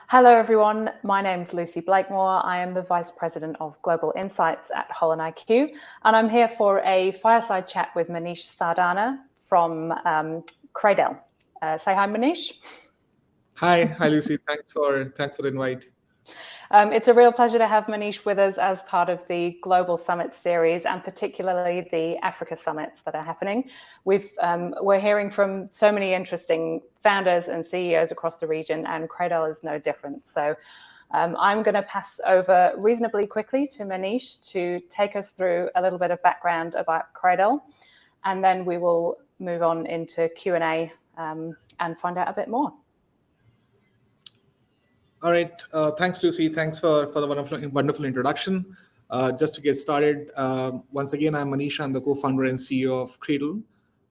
Hello, everyone. My name is Lucy Blakemore. I am the Vice President of Global Insights at Holland IQ, and I'm here for a fireside chat with Manish Sardana from Craydel. Say hi, Manish. Hi, Lucy. Thanks for the invite. It's a real pleasure to have Manish with us as part of the Global Summit series, and particularly the Africa Summits that are happening. We're hearing from so many interesting founders and CEOs across the region, and Cradle is no different. So I'm going to pass over reasonably quickly to Manish to take us through a little bit of background about Cradle, and then we will move on into Q&A and find out a bit more. All right. Thanks, Lucy. Thanks for the wonderful introduction. Just to get started, once again, I'm Manish. I'm the co-founder and CEO of Cradle.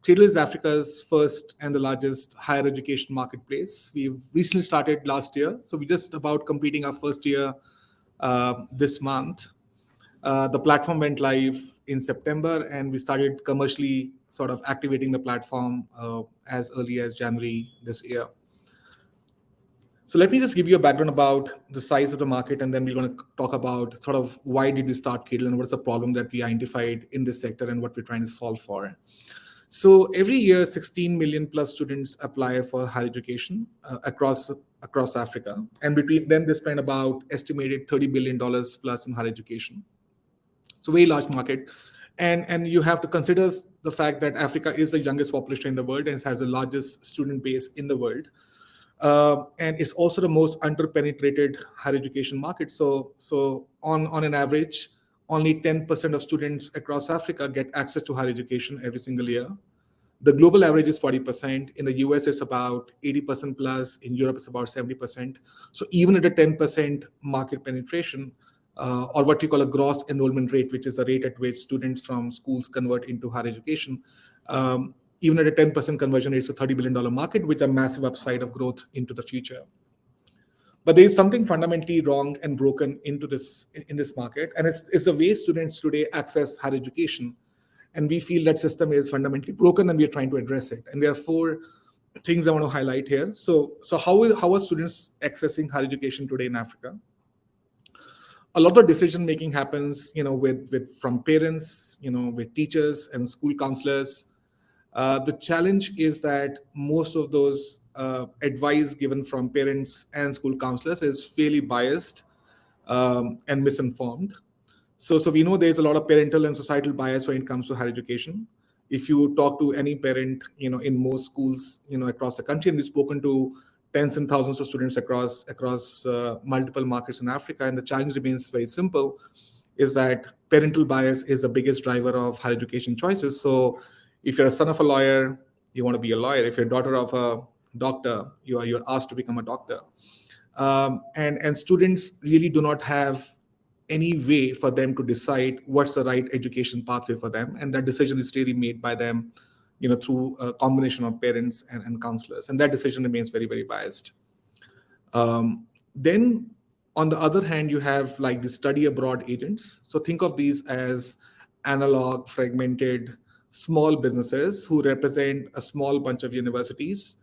Cradle is Africa's first and the largest higher education marketplace. We've recently started last year, so we're just about completing our first year this month. The platform went live in September, and we started commercially sort of activating the platform as early as January this year. So let me just give you a background about the size of the market, and then we're going to talk about sort of why did we start Cradle and what's the problem that we identified in this sector and what we're trying to solve for. So every year, 16 million plus students apply for higher education across Africa, and between them, they spend about estimated $30 billion plus in higher education. It's a very large market, and you have to consider the fact that Africa is the youngest population in the world and it has the largest student base in the world. And it's also the most underpenetrated higher education market. So on an average, only 10% of students across Africa get access to higher education every single year. The global average is 40%. In the US, it's about 80% plus. In Europe, it's about 70%. So even at a 10% market penetration, or what we call a gross enrollment rate, which is the rate at which students from schools convert into higher education, even at a 10% conversion, it's a $30 billion market with a massive upside of growth into the future. But there is something fundamentally wrong and broken in this market, and it's the way students today access higher education. And we feel that system is fundamentally broken, and we are trying to address it. And there are four things I want to highlight here. So how are students accessing higher education today in Africa? A lot of decision making happens, from parents, with teachers and school counselors. The challenge is that most of those advice given from parents and school counselors is fairly biased and misinformed. So we know there's a lot of parental and societal bias when it comes to higher education. If you talk to any parent, in most schools, across the country, and we've spoken to tens and thousands of students across multiple markets in Africa, and the challenge remains very simple, is that parental bias is the biggest driver of higher education choices. So if you're a son of a lawyer, you want to be a lawyer. If you're a daughter of a doctor, you're asked to become a doctor. And students really do not have any way for them to decide what's the right education pathway for them. And that decision is really made by them, through a combination of parents and counselors. And that decision remains very, very biased. Then on the other hand, you have like the study abroad agents. So think of these as analog, fragmented, small businesses who represent a small bunch of universities.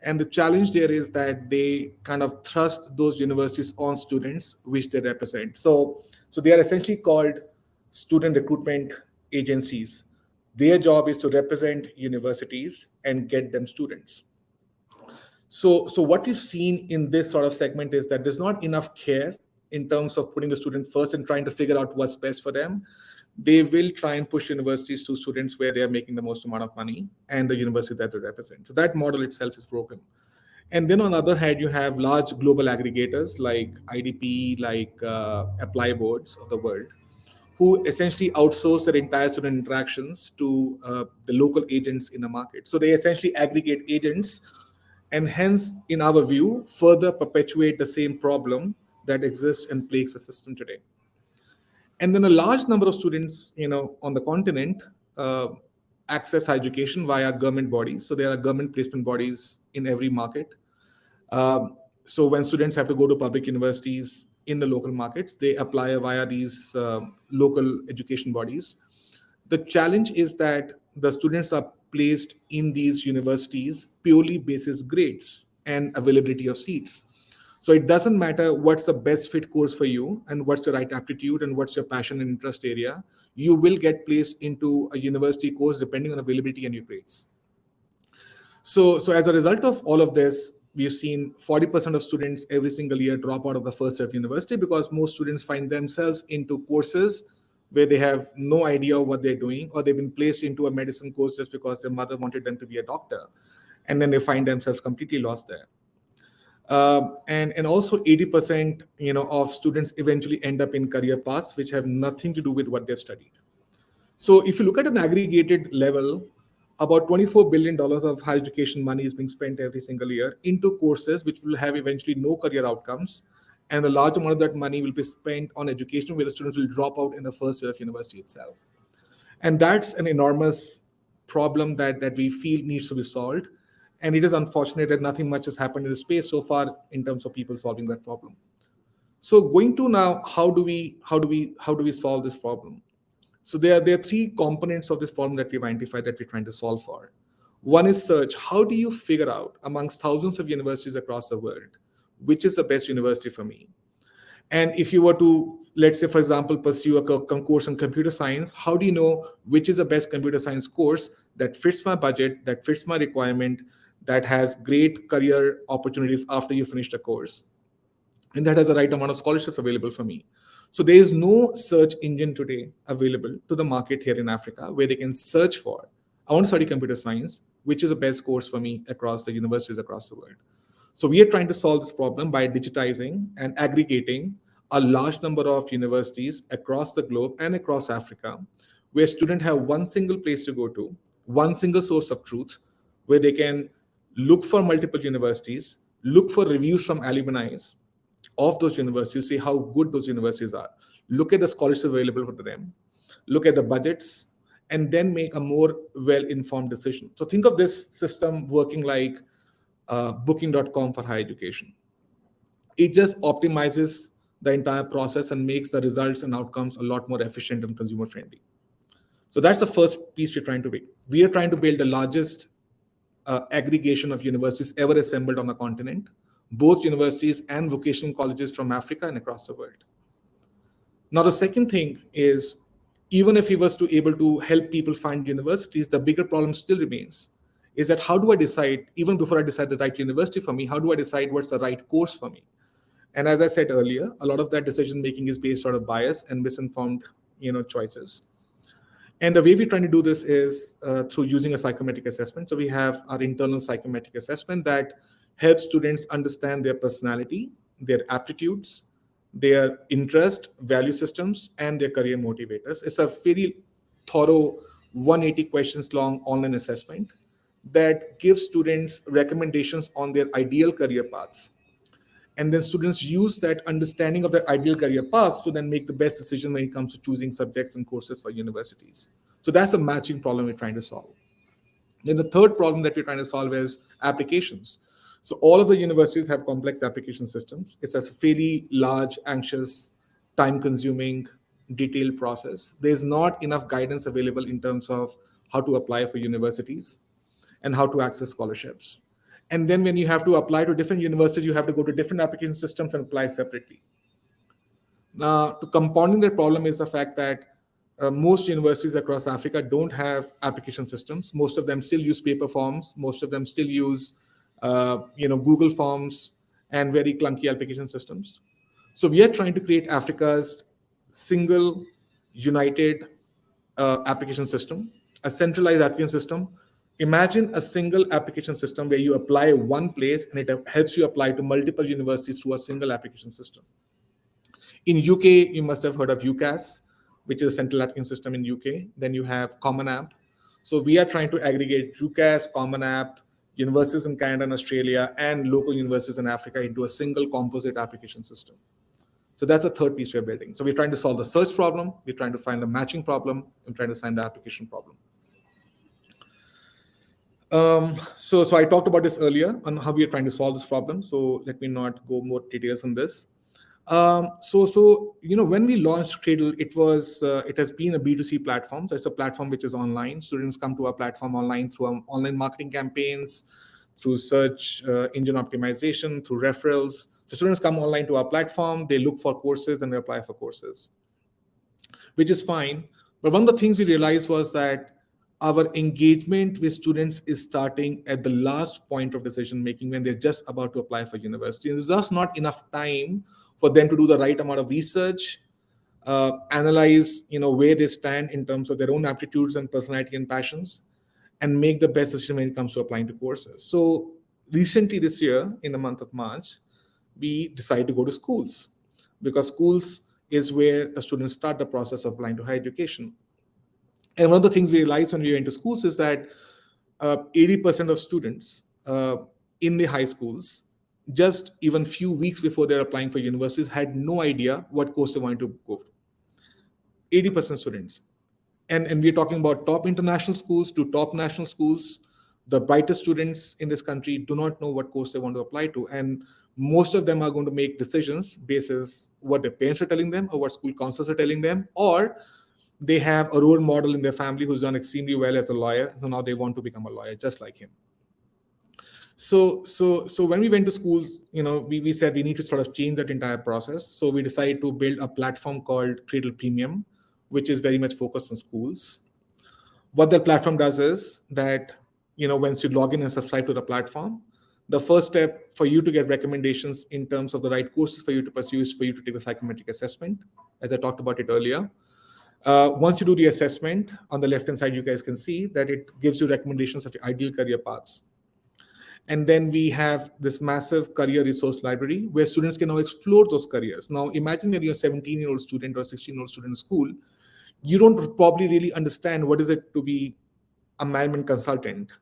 And the challenge there is that they kind of thrust those universities on students which they represent. So they are essentially called student recruitment agencies. Their job is to represent universities and get them students. So what we've seen in this sort of segment is that there's not enough care in terms of putting the student first and trying to figure out what's best for them. They will try and push universities to students where they are making the most amount of money and the university that they represent. So that model itself is broken. And then on the other hand, you have large global aggregators like IDP, like Apply Boards of the world, who essentially outsource their entire student interactions to the local agents in the market. So they essentially aggregate agents, and hence, in our view, further perpetuate the same problem that exists and plagues the system today. And then a large number of students, on the continent, access higher education via government bodies. So there are government placement bodies in every market. So when students have to go to public universities in the local markets, they apply via these local education bodies. The challenge is that the students are placed in these universities purely basis grades and availability of seats. So it doesn't matter what's the best fit course for you and what's the right aptitude and what's your passion and interest area. You will get placed into a university course depending on availability and your grades. So as a result of all of this, we've seen 40% of students every single year drop out of the first year of university because most students find themselves into courses where they have no idea what they're doing, or they've been placed into a medicine course just because their mother wanted them to be a doctor. And then they find themselves completely lost there. And also 80% of students eventually end up in career paths which have nothing to do with what they've studied. So if you look at an aggregated level, about $24 billion of higher education money is being spent every single year into courses which will have eventually no career outcomes. And a large amount of that money will be spent on education where the students will drop out in the first year of university itself. And that's an enormous problem that we feel needs to be solved. And it is unfortunate that nothing much has happened in the space so far in terms of people solving that problem. So going to now, how do we solve this problem? So there are three components of this problem that we've identified that we're trying to solve for. One is search. How do you figure out amongst thousands of universities across the world, which is the best university for me? And if you were to, let's say, for example, pursue a course in computer science, how do you know which is the best computer science course that fits my budget, that fits my requirement, that has great career opportunities after you finish the course, and that has the right amount of scholarships available for me? So there is no search engine today available to the market here in Africa where they can search for, I want to study computer science, which is the best course for me across the universities across the world. So we are trying to solve this problem by digitizing and aggregating a large number of universities across the globe and across Africa, where students have one single place to go to, one single source of truth, where they can look for multiple universities, look for reviews from alumni of those universities, see how good those universities are, look at the scholarships available for them, look at the budgets, and then make a more well-informed decision. So think of this system working like booking.com for higher education. It just optimizes the entire process and makes the results and outcomes a lot more efficient and consumer friendly. So that's the first piece we're trying to build. We are trying to build the largest aggregation of universities ever assembled on the continent, both universities and vocational colleges from Africa and across the world. Now, the second thing is, even if he was to able to help people find universities, the bigger problem still remains, is that how do I decide, even before I decide the right university for me, how do I decide what's the right course for me? And as I said earlier, a lot of that decision making is based out of bias and misinformed choices. And the way we're trying to do this is through using a psychometric assessment. So we have our internal psychometric assessment that helps students understand their personality, their aptitudes, their interest, value systems, and their career motivators. It's a very thorough 180 questions long online assessment that gives students recommendations on their ideal career paths. And then students use that understanding of their ideal career paths to then make the best decision when it comes to choosing subjects and courses for universities. So that's a matching problem we're trying to solve. Then the third problem that we're trying to solve is applications. So all of the universities have complex application systems. It's a fairly large, anxious, time-consuming, detailed process. There's not enough guidance available in terms of how to apply for universities and how to access scholarships. And then when you have to apply to different universities, you have to go to different application systems and apply separately. Now, to compounding that problem is the fact that most universities across Africa don't have application systems. Most of them still use paper forms. Most of them still use Google Forms and very clunky application systems. So we are trying to create Africa's single, united application system, a centralized application system. Imagine a single application system where you apply one place and it helps you apply to multiple universities through a single application system. In UK, you must have heard of UCAS, which is a central applicant system in UK. Then you have Common App. So we are trying to aggregate UCAS, Common App, universities in Canada and Australia, and local universities in Africa into a single composite application system. So that's the third piece we're building. So we're trying to solve the search problem, we're trying to find the matching problem, and trying to find the application problem. So I talked about this earlier on how we are trying to solve this problem. So let me not go more details on this. When we launched Cradle, it has been a B2C platform. So it's a platform which is online. Students come to our platform online through online marketing campaigns, through search engine optimization, through referrals. So students come online to our platform, they look for courses and they apply for courses, which is fine. But one of the things we realized was that our engagement with students is starting at the last point of decision making when they're just about to apply for university. And there's just not enough time for them to do the right amount of research, analyze where they stand in terms of their own aptitudes and personality and passions, and make the best decision when it comes to applying to courses. So recently this year, in the month of March, we decided to go to schools, because schools is where the students start the process of applying to higher education. And one of the things we realized when we went to schools is that 80% of students in the high schools, just even few weeks before they're applying for universities, had no idea what course they wanted to go for. 80% students. And we're talking about top international schools to top national schools. The brightest students in this country do not know what course they want to apply to. And most of them are going to make decisions basis what their parents are telling them or what school counselors are telling them, or they have a role model in their family who's done extremely well as a lawyer, so now they want to become a lawyer just like him. So when we went to schools, we said we need to sort of change that entire process. So we decided to build a platform called Cradle Premium, which is very much focused on schools. What that platform does is that, once you log in and subscribe to the platform, the first step for you to get recommendations in terms of the right courses for you to pursue is for you to take the psychometric assessment, as I talked about it earlier. Once you do the assessment, on the left-hand side, you guys can see that it gives you recommendations of your ideal career paths. And then we have this massive career resource library where students can now explore those careers. Now, imagine that you're a 17-year-old student or a 16-year-old student in school. You don't probably really understand what is it to be a management consultant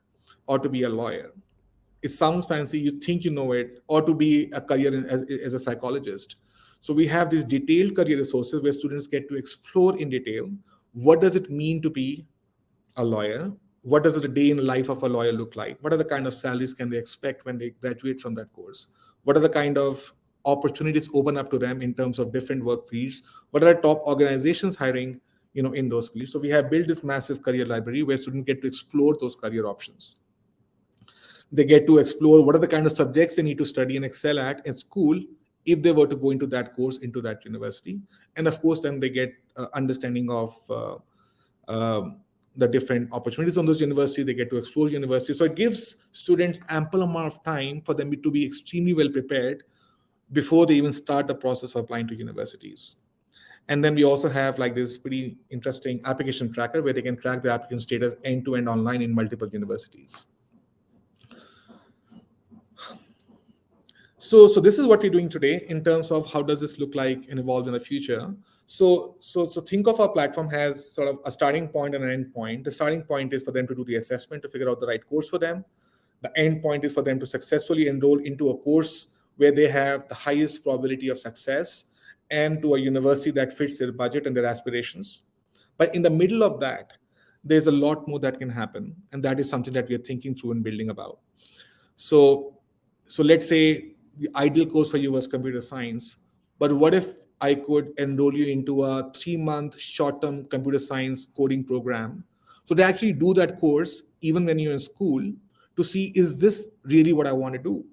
or to be a lawyer. It sounds fancy, you think you know it, or to be a career as a psychologist. So we have these detailed career resources where students get to explore in detail what does it mean to be a lawyer, what does the day in the life of a lawyer look like, what are the kind of salaries can they expect when they graduate from that course, what are the kind of opportunities open up to them in terms of different work fields, what are the top organizations hiring in those fields. So we have built this massive career library where students get to explore those career options. They get to explore what are the kind of subjects they need to study and excel at in school if they were to go into that course, into that university. And of course, then they get understanding of the different opportunities on those universities. They get to explore universities. So it gives students ample amount of time for them to be extremely well prepared before they even start the process of applying to universities. And then we also have like this pretty interesting application tracker where they can track the applicant status end-to-end online in multiple universities. So this is what we're doing today in terms of how does this look like and evolve in the future. So think of our platform as sort of a starting point and an end point. The starting point is for them to do the assessment to figure out the right course for them. The end point is for them to successfully enroll into a course where they have the highest probability of success and to a university that fits their budget and their aspirations. But in the middle of that, there's a lot more that can happen. And that is something that we are thinking through and building about. So let's say the ideal course for you was computer science, but what if I could enroll you into a 3-month short-term computer science coding program? So they actually do that course even when you're in school to see, is this really what I want to do?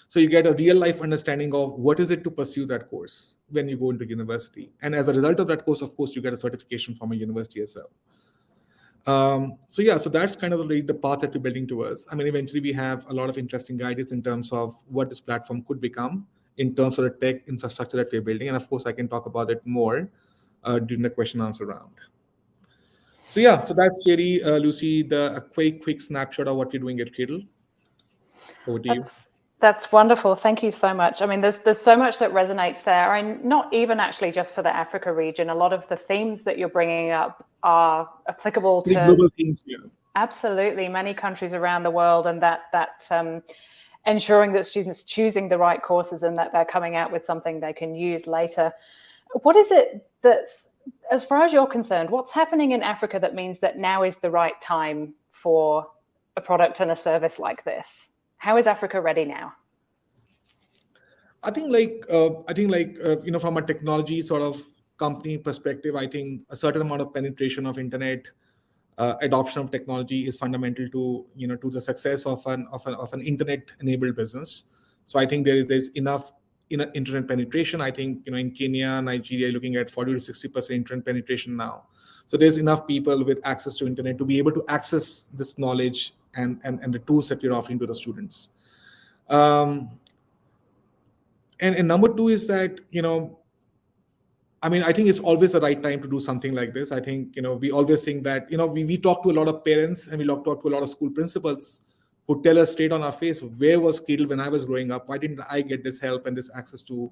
So you get a real life understanding of what is it to pursue that course when you go into university. And as a result of that course, of course, you get a certification from a university as well. So that's kind of the path that we're building towards. I mean, eventually we have a lot of interesting ideas in terms of what this platform could become in terms of the tech infrastructure that we're building. And of course, I can talk about it more during the question answer round. So that's really, Lucy, a quick snapshot of what we're doing at Cradle. Over to you. That's wonderful. Thank you so much. I mean, there's so much that resonates there. And not even actually just for the Africa region. A lot of the themes that you're bringing up are applicable to global themes. Yeah. Absolutely, many countries around the world, and that ensuring that students choosing the right courses and that they're coming out with something they can use later. What is it that's, as far as you're concerned, what's happening in Africa that means that now is the right time for a product and a service like this? How is Africa ready now? I think from a technology sort of company perspective, I think a certain amount of penetration of internet adoption of technology is fundamental to the success of an internet enabled business. So I think there's enough internet penetration. I think in Kenya, Nigeria, looking at 40 to 60% internet penetration now. So there's enough people with access to internet to be able to access this knowledge and the tools that we're offering to the students. And number two is that I think it's always the right time to do something like this. I think, we always think that, we talk to a lot of parents and we talk to a lot of school principals who tell us straight on our face, where was Cradle when I was growing up? Why didn't I get this help and this access to,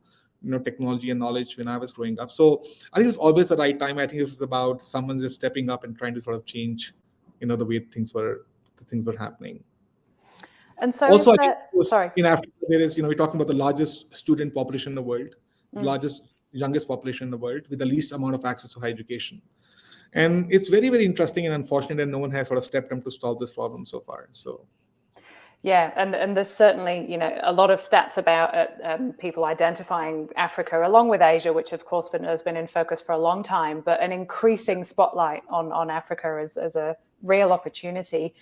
technology and knowledge when I was growing up? So I think it's always the right time. I think it's about someone just stepping up and trying to sort of change, the way things were happening. And so also, sorry. In Africa, there is, we're talking about the largest student population in the world, the youngest population in the world with the least amount of access to higher education. And it's very, very interesting and unfortunate that no one has sort of stepped up to solve this problem so far. So. Yeah, and there's certainly, a lot of stats about people identifying Africa along with Asia, which of course has been in focus for a long time, but an increasing spotlight on Africa as a real opportunity.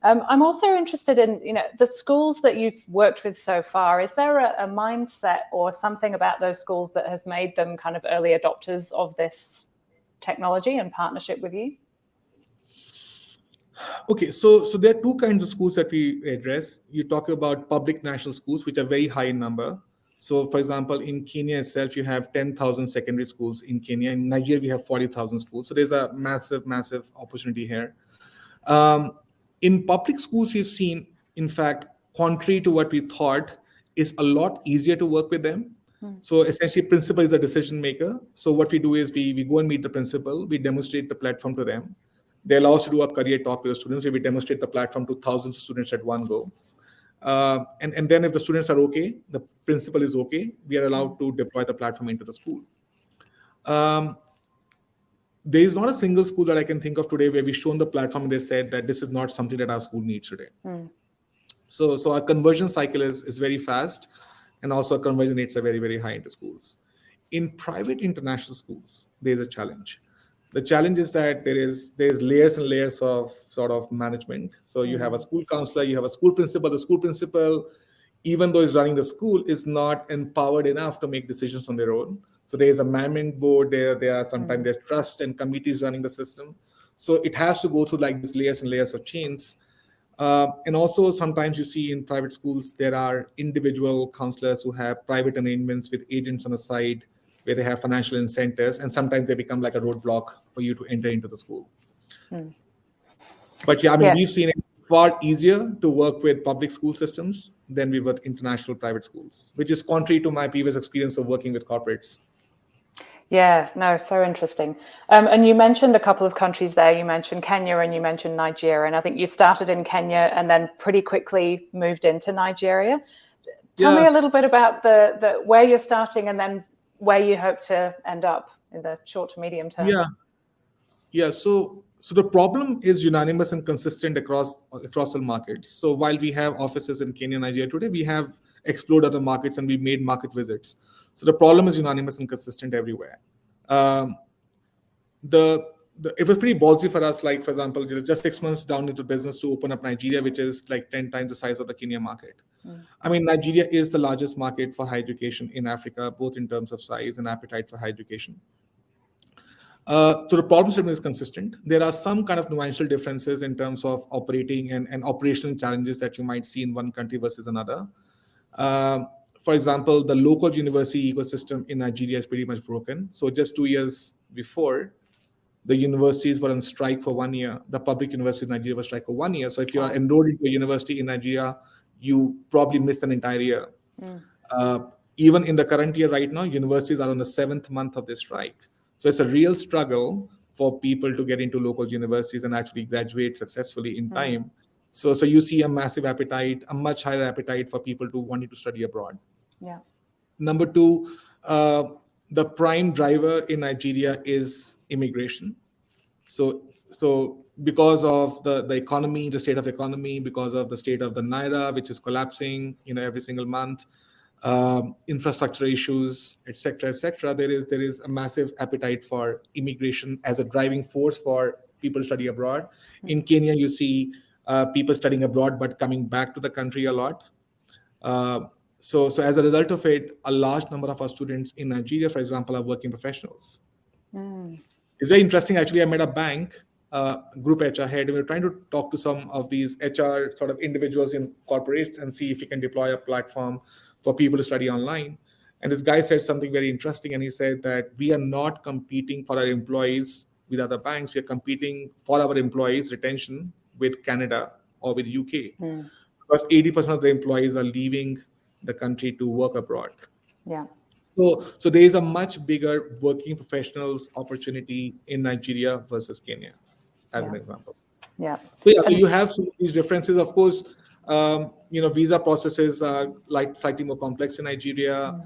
I'm also interested in, the schools that you've worked with so far. Is there a mindset or something about those schools that has made them kind of early adopters of this technology and partnership with you? Okay, so there are two kinds of schools that we address. You talk about public national schools, which are very high in number. So, for example, in Kenya itself, you have 10,000 secondary schools in Kenya. In Nigeria, we have 40,000 schools. So there's a massive, massive opportunity here. In public schools, we've seen, in fact, contrary to what we thought, is a lot easier to work with them. So essentially, principal is the decision maker. So what we do is we go and meet the principal, we demonstrate the platform to them. They allow us to do a career talk with the students where we demonstrate the platform to thousands of students at one go. And then if the students are okay, the principal is okay, we are allowed to deploy the platform into the school. There is not a single school that I can think of today where we've shown the platform and they said that this is not something that our school needs today. So our conversion cycle is very fast, and also our conversion rates are very, very high into schools. In private international schools, there's a challenge. The challenge is that there's layers and layers of sort of management. So you have a school counselor, you have a school principal. The school principal, even though he's running the school, is not empowered enough to make decisions on their own. So there is a management board, there are sometimes there's trust and committees running the system. So it has to go through like these layers and layers of chains. And also sometimes you see in private schools, there are individual counselors who have private arrangements with agents on the side where they have financial incentives, and sometimes they become like a roadblock for you to enter into the school. But yeah, we've seen it far easier to work with public school systems than we with international private schools, which is contrary to my previous experience of working with corporates. Yeah, no, so interesting. And you mentioned a couple of countries there. You mentioned Kenya and you mentioned Nigeria. And I think you started in Kenya and then pretty quickly moved into Nigeria. Tell me a little bit about the where you're starting and then where you hope to end up in the short to medium term. Yeah. So the problem is unanimous and consistent across all markets. So while we have offices in Kenya and Nigeria today, we have explored other markets and we made market visits. So the problem is unanimous and consistent everywhere. It was pretty ballsy for us, like, for example, just 6 months down into business to open up Nigeria, which is like 10 times the size of the Kenya market. Nigeria is the largest market for higher education in Africa, both in terms of size and appetite for higher education. So the problem statement is consistent. There are some kind of nuancial differences in terms of operating and operational challenges that you might see in one country versus another. For example, the local university ecosystem in Nigeria is pretty much broken. So just 2 years before, the universities were on strike for 1 year. The public university in Nigeria was strike for 1 year. So if you are enrolled into a university in Nigeria, you probably missed an entire year. Even in the current year right now, universities are on the 7th month of this strike. So it's a real struggle for people to get into local universities and actually graduate successfully in time. So you see a massive appetite, a much higher appetite for people to wanting to study abroad. Number two, the prime driver in Nigeria is immigration. So because of the economy, the state of economy, because of the state of the naira, which is collapsing, every single month, infrastructure issues, etc., there is a massive appetite for immigration as a driving force for people to study abroad. In Kenya, you see people studying abroad but coming back to the country a lot. So as a result of it, a large number of our students in Nigeria, for example, are working professionals. It's very interesting. Actually, I met a bank group HR head, and we were trying to talk to some of these HR sort of individuals in corporates and see if we can deploy a platform for people to study online. And this guy said something very interesting, and he said that we are not competing for our employees with other banks. We are competing for our employees' retention with Canada or with UK, because 80% of the employees are leaving the country to work abroad. Yeah. So there is a much bigger working professionals opportunity in Nigeria versus Kenya, as an example. Yeah. So you have some of these differences. Of course, visa processes are like slightly more complex in Nigeria.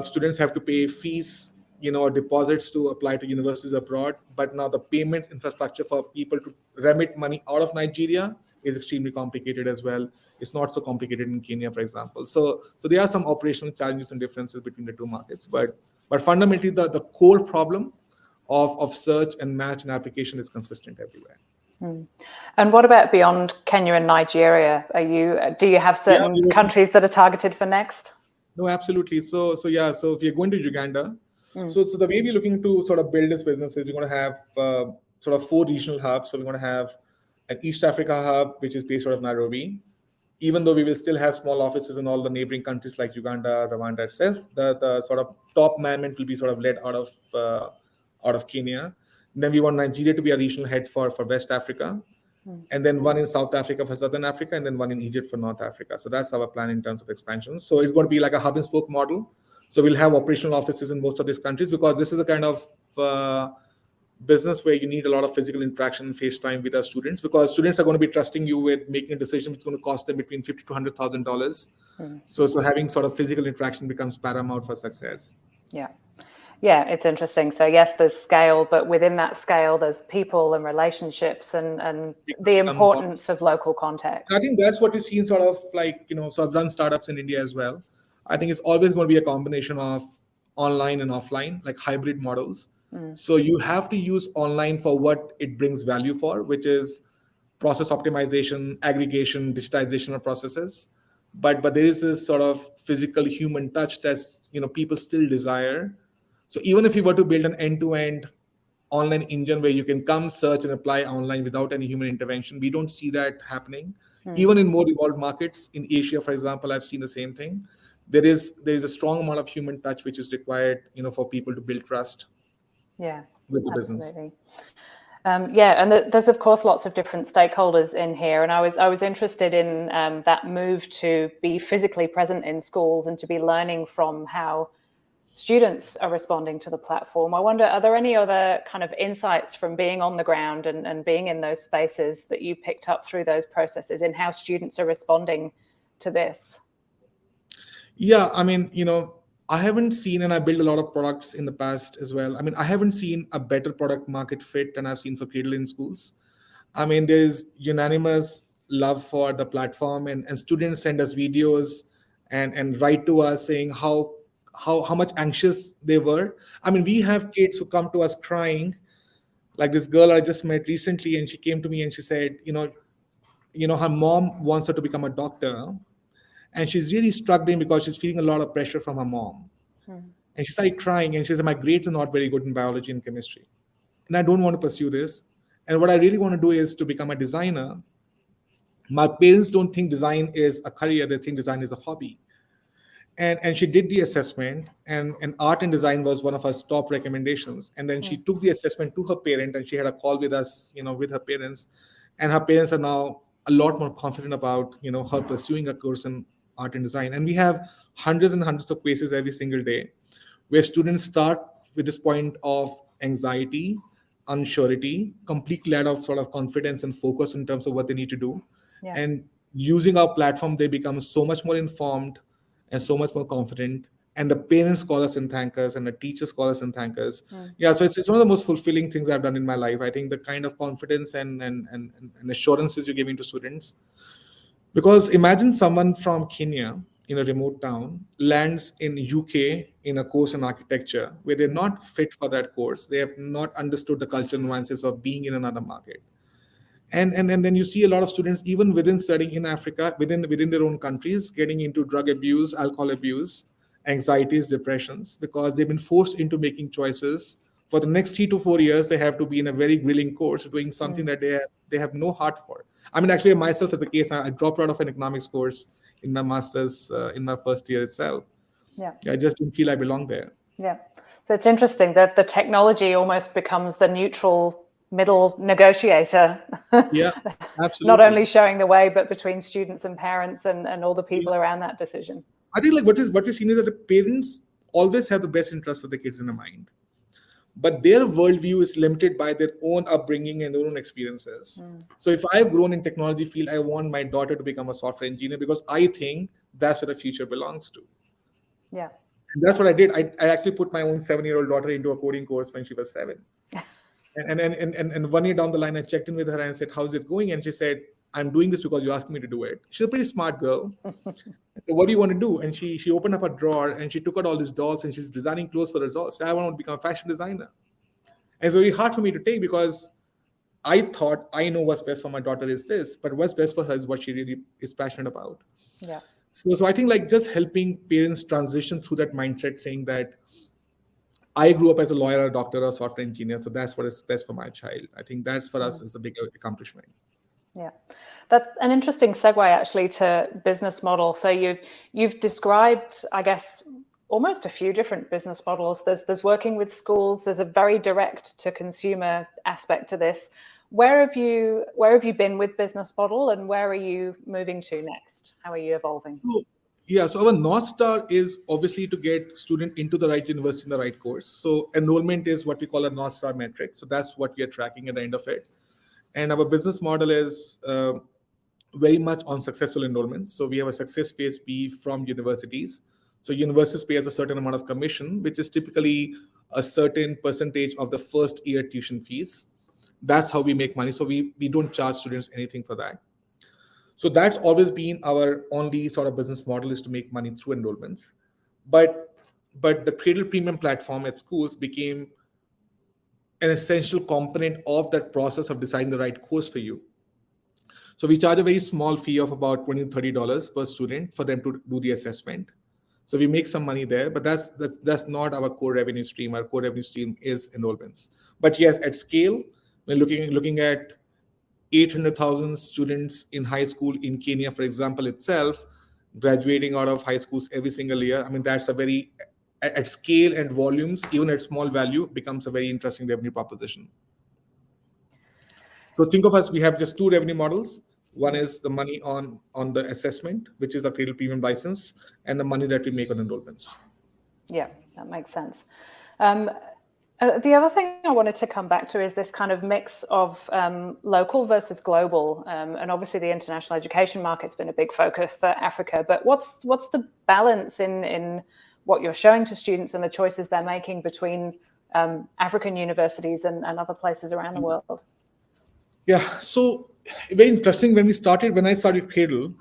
Students have to pay fees, or deposits to apply to universities abroad. But now the payments infrastructure for people to remit money out of Nigeria is extremely complicated as well. It's not so complicated in Kenya, for example. So there are some operational challenges and differences between the two markets. But fundamentally, the core problem of search and match and application is consistent everywhere. And what about beyond Kenya and Nigeria? Do you have certain countries that are targeted for next? No, absolutely. So if you're going to Uganda, so the way we're looking to sort of build this business is we're going to have sort of 4 regional hubs. So we're going to have an East Africa hub, which is based out of Nairobi. Even though we will still have small offices in all the neighboring countries like Uganda, Rwanda itself, the sort of top management will be sort of led out of Kenya. And then we want Nigeria to be a regional head for West Africa, and then one in South Africa for Southern Africa, and then one in Egypt for North Africa. So that's our plan in terms of expansion. So it's going to be like a hub and spoke model. So we'll have operational offices in most of these countries, because this is the kind of business where you need a lot of physical interaction and face time with our students, because students are going to be trusting you with making a decision which is going to cost them between $50,000 to $100,000. So having sort of physical interaction becomes paramount for success. Yeah, it's interesting. So yes, there's scale, but within that scale, there's people and relationships and the importance of local context. I think that's what we see in sort of like, so I've run startups in India as well. I think it's always going to be a combination of online and offline, like hybrid models. So you have to use online for what it brings value for, which is process optimization, aggregation, digitization of processes. But there is this sort of physical human touch that people still desire. So even if you were to build an end-to-end online engine where you can come search and apply online without any human intervention, we don't see that happening. Even in more evolved markets in Asia, for example, I've seen the same thing. There is a strong amount of human touch which is required, for people to build trust. With the business. And there's of course lots of different stakeholders in here, and I was interested in that move to be physically present in schools and to be learning from how students are responding to the platform. I wonder, are there any other kind of insights from being on the ground and being in those spaces that you picked up through those processes in how students are responding to this? Yeah, I mean, I haven't seen, and I built a lot of products in the past as well. I mean, I haven't seen a better product market fit than I've seen for Cradle in schools. I mean, there's unanimous love for the platform, and students send us videos and write to us saying how much anxious they were. I mean, we have kids who come to us crying, like this girl I just met recently, and she came to me and she said, her mom wants her to become a doctor, and she's really struggling because she's feeling a lot of pressure from her mom. And she started crying, and she said, my grades are not very good in biology and chemistry, and I don't want to pursue this. And what I really want to do is to become a designer. My parents don't think design is a career, they think design is a hobby. And she did the assessment, and art and design was one of her top recommendations. And then she took the assessment to her parent, and she had a call with us, with her parents. And her parents are now a lot more confident about, her pursuing a course in art and design. And we have hundreds and hundreds of cases every single day where students start with this point of anxiety, unsurety, complete lack of sort of confidence and focus in terms of what they need to do. And using our platform, they become so much more informed and so much more confident. And the parents call us and thank us, and the teachers call us and thank us. So it's one of the most fulfilling things I've done in my life. I think the kind of confidence and assurances you're giving to students. Because imagine someone from Kenya in a remote town lands in UK in a course in architecture where they're not fit for that course. They have not understood the cultural nuances of being in another market. And then you see a lot of students even within studying in Africa, within their own countries, getting into drug abuse, alcohol abuse, anxieties, depressions, because they've been forced into making choices. For the next 3 to 4 years they have to be in a very grilling course doing something that they have no heart for. I mean, actually myself as the case, I dropped out of an economics course in my master's in my first year itself. Yeah. I just didn't feel I belonged there. Yeah. So it's interesting that the technology almost becomes the neutral middle negotiator. Yeah, Not absolutely. only showing the way, but between students and parents and all the Yeah. people around that decision. I think like what we've seen is that the parents always have the best interest of the kids in their mind, but their worldview is limited by their own upbringing and their own experiences. So if I've grown in technology field, I want my daughter to become a software engineer because I think that's where the future belongs to. Yeah. And that's what I did. I actually put my own 7-year-old daughter into a coding course when she was 7. And 1 year down the line, I checked in with her and said, "How's it going?" And she said, "I'm doing this because you asked me to do it." She's a pretty smart girl. I said, "What do you want to do?" And she opened up a drawer and she took out all these dolls and she's designing clothes for the dolls. I want to become a fashion designer. And it's very hard for me to take because I thought I know what's best for my daughter is this, but what's best for her is what she really is passionate about. Yeah. So I think like just helping parents transition through that mindset, saying that I grew up as a lawyer, a doctor, or a software engineer, so that's what is best for my child. I think that's for us is a big accomplishment. Yeah, that's an interesting segue actually to business model. So you've described, I guess, almost a few different business models. There's working with schools. There's a very direct to consumer aspect to this. Where have you been with business model, and where are you moving to next? How are you evolving? So our North Star is obviously to get student into the right university in the right course. So enrollment is what we call a North Star metric. So that's what we are tracking at the end of it. And our business model is very much on successful enrollments. So we have a success-based fee from universities. So universities pay us a certain amount of commission, which is typically a certain percentage of the first year tuition fees. That's how we make money. So we don't charge students anything for that. So that's always been our only sort of business model, is to make money through enrollments. But the Cradle Premium platform at schools became an essential component of that process of deciding the right course for you. So we charge a very small fee of about $20 to $30 per student for them to do the assessment. So we make some money there, but that's not our core revenue stream. Our core revenue stream is enrollments. But yes, at scale, we're looking at 800,000 students in high school in Kenya, for example, itself, graduating out of high schools every single year. I mean, that's a very, at scale and volumes, even at small value, becomes a very interesting revenue proposition. So think of us, we have just two revenue models. One is the money on the assessment, which is a Cradle Premium license, and the money that we make on enrollments. Yeah, that makes sense. The other thing I wanted to come back to is this kind of mix of local versus global, and obviously the international education market's been a big focus for Africa. But what's the balance in what you're showing to students and the choices they're making between African universities and other places around the world? Yeah, so very interesting. When I started Cradle,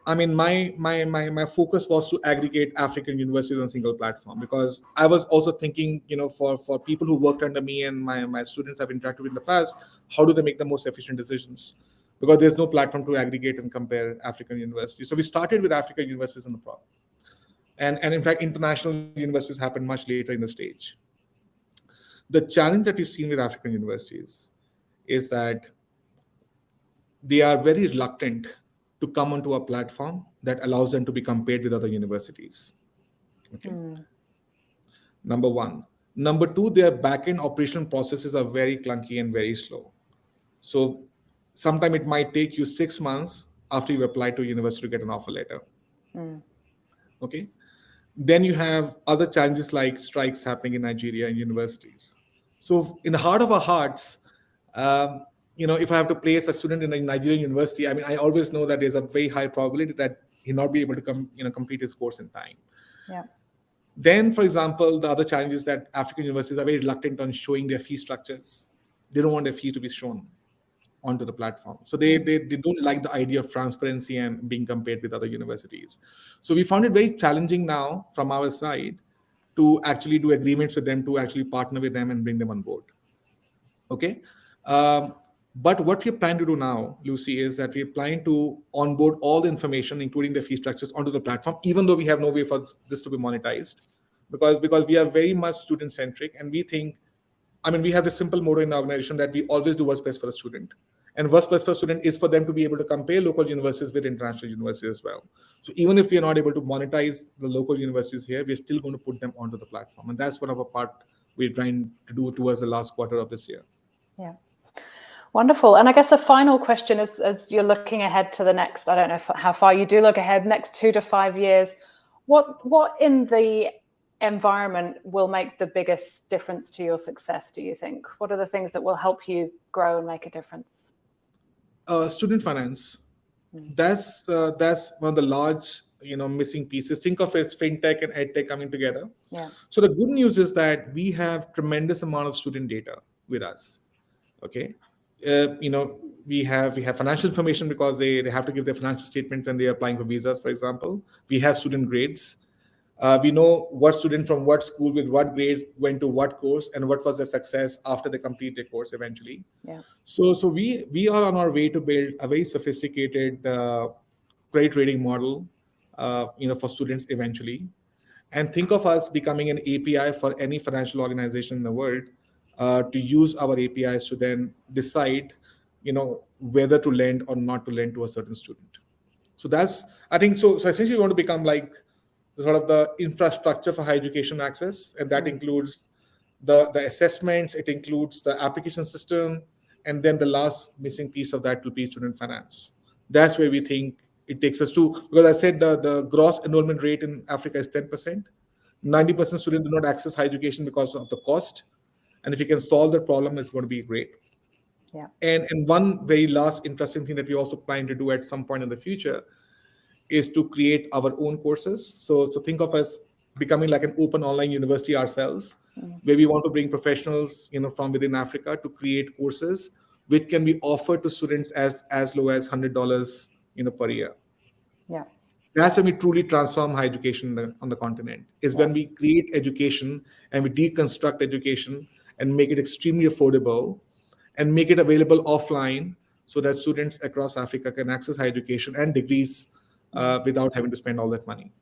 I mean, my focus was to aggregate African universities on a single platform, because I was also thinking, for people who worked under me and my students I've interacted with in the past, how do they make the most efficient decisions? Because there's no platform to aggregate and compare African universities. So we started with African universities in the problem. And in fact, international universities happened much later in the stage. The challenge that we've seen with African universities is that they are very reluctant to come onto a platform that allows them to be compared with other universities. Okay. Number one. Number two, their back-end operational processes are very clunky and very slow. So sometimes it might take you 6 months after you apply to a university to get an offer letter. Okay. Then you have other challenges like strikes happening in Nigeria and universities. So in the heart of our hearts, if I have to place a student in a Nigerian university, I mean, I always know that there's a very high probability that he'll not be able to complete his course in time. Yeah. Then, for example, the other challenge is that African universities are very reluctant on showing their fee structures. They don't want their fee to be shown onto the platform. So they don't like the idea of transparency and being compared with other universities. So we found it very challenging now from our side to actually do agreements with them, to actually partner with them and bring them on board. Okay. But what we're planning to do now, Lucy, is that we're planning to onboard all the information, including the fee structures, onto the platform, even though we have no way for this to be monetized, because we are very much student centric, and we think, I mean, we have this simple motto in the organization that we always do what's best for a student. And what's best for a student is for them to be able to compare local universities with international universities as well. So even if we are not able to monetize the local universities here, we're still going to put them onto the platform. And that's one of our part we're trying to do towards the last quarter of this year. Yeah. Wonderful. And I guess a final question is, as you're looking ahead to the next, I don't know how far you do look ahead, next 2 to 5 years, what in the environment will make the biggest difference to your success, do you think? What are the things that will help you grow and make a difference? Student finance. That's one of the large missing pieces. Think of it as fintech and edtech coming together. Yeah. So the good news is that we have tremendous amount of student data with us. Okay. We have financial information because they have to give their financial statements when they are applying for visas, for example. We have student grades. We know what student from what school with what grades went to what course and what was their success after they complete their course eventually. Yeah. So we are on our way to build a very sophisticated credit rating model, for students eventually, and think of us becoming an API for any financial organization in the world to use our APIs to then decide, whether to lend or not to lend to a certain student. So that's, I think, so essentially we want to become like sort of the infrastructure for higher education access, and that includes the assessments, it includes the application system, and then the last missing piece of that will be student finance. That's where we think it takes us to, because I said the gross enrollment rate in Africa is 10%. 90% students do not access higher education because of the cost. And if you can solve that problem, it's going to be great. Yeah. And one very last interesting thing that we also plan to do at some point in the future is to create our own courses. So think of us becoming like an open online university ourselves, where we want to bring professionals, from within Africa to create courses which can be offered to students as low as $100, per year. Yeah. That's when we truly transform higher education on the continent, is when we create education and we deconstruct education and make it extremely affordable and make it available offline so that students across Africa can access higher education and degrees without having to spend all that money.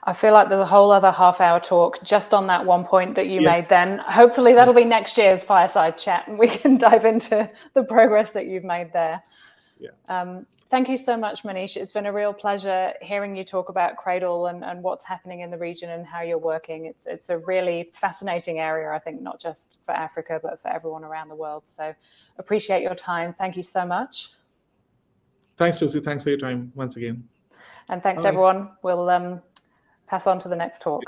I feel like there's a whole other half-hour talk just on that one point that you made then. Hopefully that'll be next year's fireside chat and we can dive into the progress that you've made there. Yeah. Thank you so much, Manish. It's been a real pleasure hearing you talk about Cradle and what's happening in the region and how you're working. It's a really fascinating area, I think, not just for Africa, but for everyone around the world. So appreciate your time. Thank you so much. Thanks, Lucy. Thanks for your time once again. And thanks, everyone. We'll pass on to the next talk.